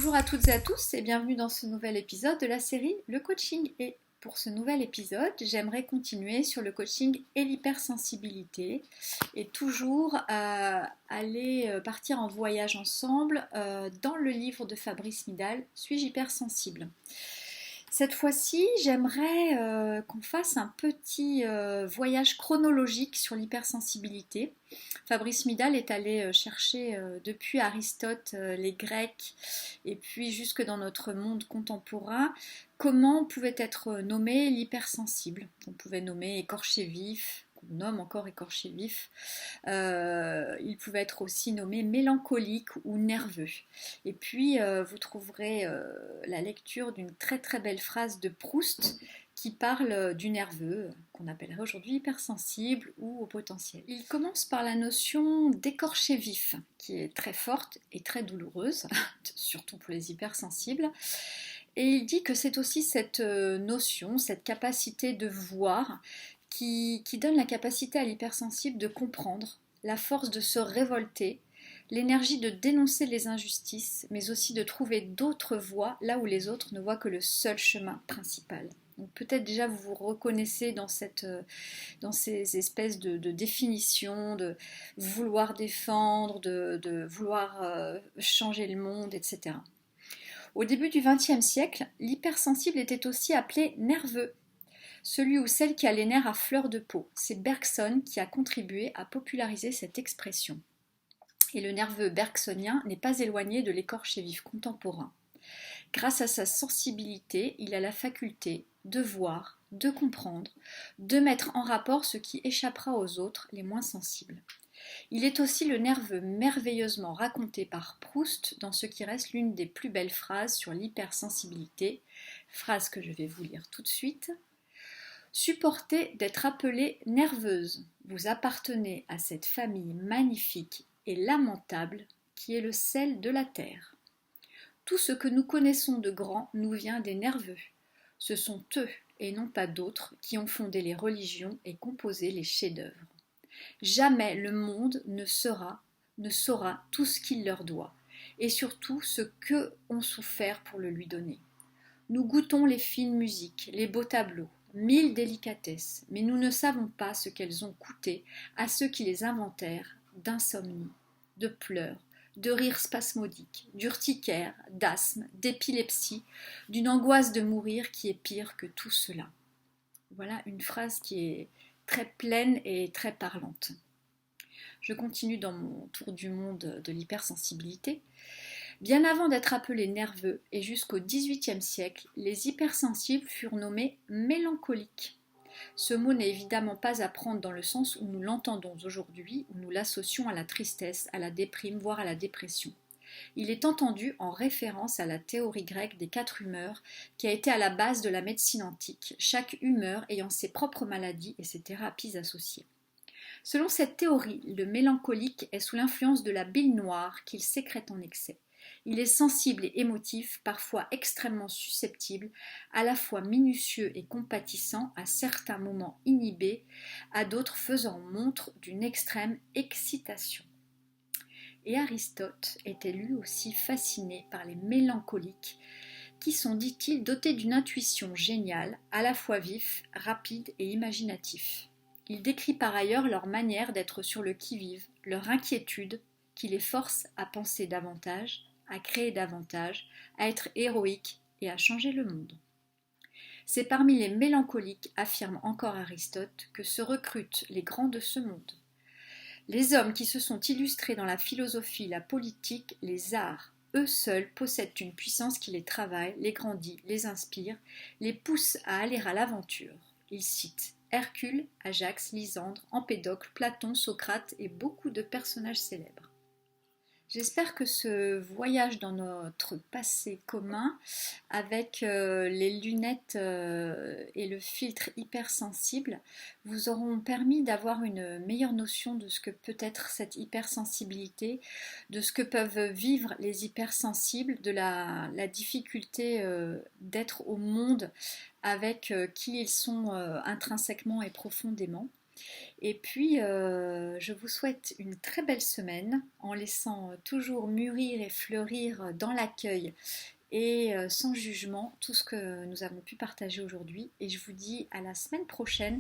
Bonjour à toutes et à tous et bienvenue dans ce nouvel épisode de la série Le coaching. Et pour ce nouvel épisode, j'aimerais continuer sur le coaching et l'hypersensibilité et toujours aller partir en voyage ensemble dans le livre de Fabrice Midal, Suis-je hypersensible ? Cette fois-ci, j'aimerais qu'on fasse un petit voyage chronologique sur l'hypersensibilité. Fabrice Midal est allé chercher depuis Aristote, les Grecs, et puis jusque dans notre monde contemporain, comment pouvait être nommé l'hypersensible. On pouvait nommer écorché vif, qu'on nomme encore écorché vif. Il pouvait être aussi nommé mélancolique ou nerveux. Et puis, vous trouverez la lecture d'une très très belle phrase de Proust qui parle du nerveux, qu'on appellerait aujourd'hui hypersensible ou au potentiel. Il commence par la notion d'écorché vif, qui est très forte et très douloureuse, surtout pour les hypersensibles. Et il dit que c'est aussi cette notion, cette capacité de voir, qui donne la capacité à l'hypersensible de comprendre, la force de se révolter, l'énergie de dénoncer les injustices, mais aussi de trouver d'autres voies là où les autres ne voient que le seul chemin principal. Donc peut-être déjà vous vous reconnaissez dans ces espèces de définitions, de vouloir défendre, de vouloir changer le monde, etc. Au début du XXe siècle, l'hypersensible était aussi appelé nerveux, celui ou celle qui a les nerfs à fleur de peau. C'est Bergson qui a contribué à populariser cette expression. Et le nerveux bergsonien n'est pas éloigné de l'écorché vif contemporain. Grâce à sa sensibilité, il a la faculté de voir, de comprendre, de mettre en rapport ce qui échappera aux autres, les moins sensibles. Il est aussi le nerveux merveilleusement raconté par Proust dans ce qui reste l'une des plus belles phrases sur l'hypersensibilité, phrase que je vais vous lire tout de suite. Supportez d'être appelée nerveuse, vous appartenez à cette famille magnifique et lamentable qui est le sel de la terre. Tout ce que nous connaissons de grand nous vient des nerveux. Ce sont eux, et non pas d'autres, qui ont fondé les religions et composé les chefs-d'œuvre. Jamais le monde ne saura tout ce qu'il leur doit, et surtout ce qu'eux ont souffert pour le lui donner. Nous goûtons les fines musiques, les beaux tableaux, 1000 délicatesses, mais nous ne savons pas ce qu'elles ont coûté à ceux qui les inventèrent d'insomnie, de pleurs, de rires spasmodiques, d'urticaire, d'asthme, d'épilepsie, d'une angoisse de mourir qui est pire que tout cela. Voilà une phrase qui est très pleine et très parlante. Je continue dans mon tour du monde de l'hypersensibilité. Bien avant d'être appelés nerveux et jusqu'au XVIIIe siècle, les hypersensibles furent nommés mélancoliques. Ce mot n'est évidemment pas à prendre dans le sens où nous l'entendons aujourd'hui, où nous l'associons à la tristesse, à la déprime, voire à la dépression. Il est entendu en référence à la théorie grecque des 4 humeurs qui a été à la base de la médecine antique, chaque humeur ayant ses propres maladies et ses thérapies associées. Selon cette théorie, le mélancolique est sous l'influence de la bile noire qu'il sécrète en excès. Il est sensible et émotif, parfois extrêmement susceptible, à la fois minutieux et compatissant, à certains moments inhibé, à d'autres faisant montre d'une extrême excitation. Et Aristote était lui aussi fasciné par les mélancoliques, qui sont, dit-il, dotés d'une intuition géniale, à la fois vif, rapide et imaginatif. Il décrit par ailleurs leur manière d'être sur le qui-vive, leur inquiétude qui les force à penser davantage, à créer davantage, à être héroïques et à changer le monde. C'est parmi les mélancoliques, affirme encore Aristote, que se recrutent les grands de ce monde. Les hommes qui se sont illustrés dans la philosophie, la politique, les arts, eux seuls possèdent une puissance qui les travaille, les grandit, les inspire, les pousse à aller à l'aventure. Il cite Hercule, Ajax, Lysandre, Empédocle, Platon, Socrate et beaucoup de personnages célèbres. J'espère que ce voyage dans notre passé commun, avec les lunettes et le filtre hypersensible, vous auront permis d'avoir une meilleure notion de ce que peut être cette hypersensibilité, de ce que peuvent vivre les hypersensibles, de la difficulté d'être au monde avec qui ils sont intrinsèquement et profondément. Et puis, je vous souhaite une très belle semaine en laissant toujours mûrir et fleurir dans l'accueil et sans jugement tout ce que nous avons pu partager aujourd'hui. Et je vous dis à la semaine prochaine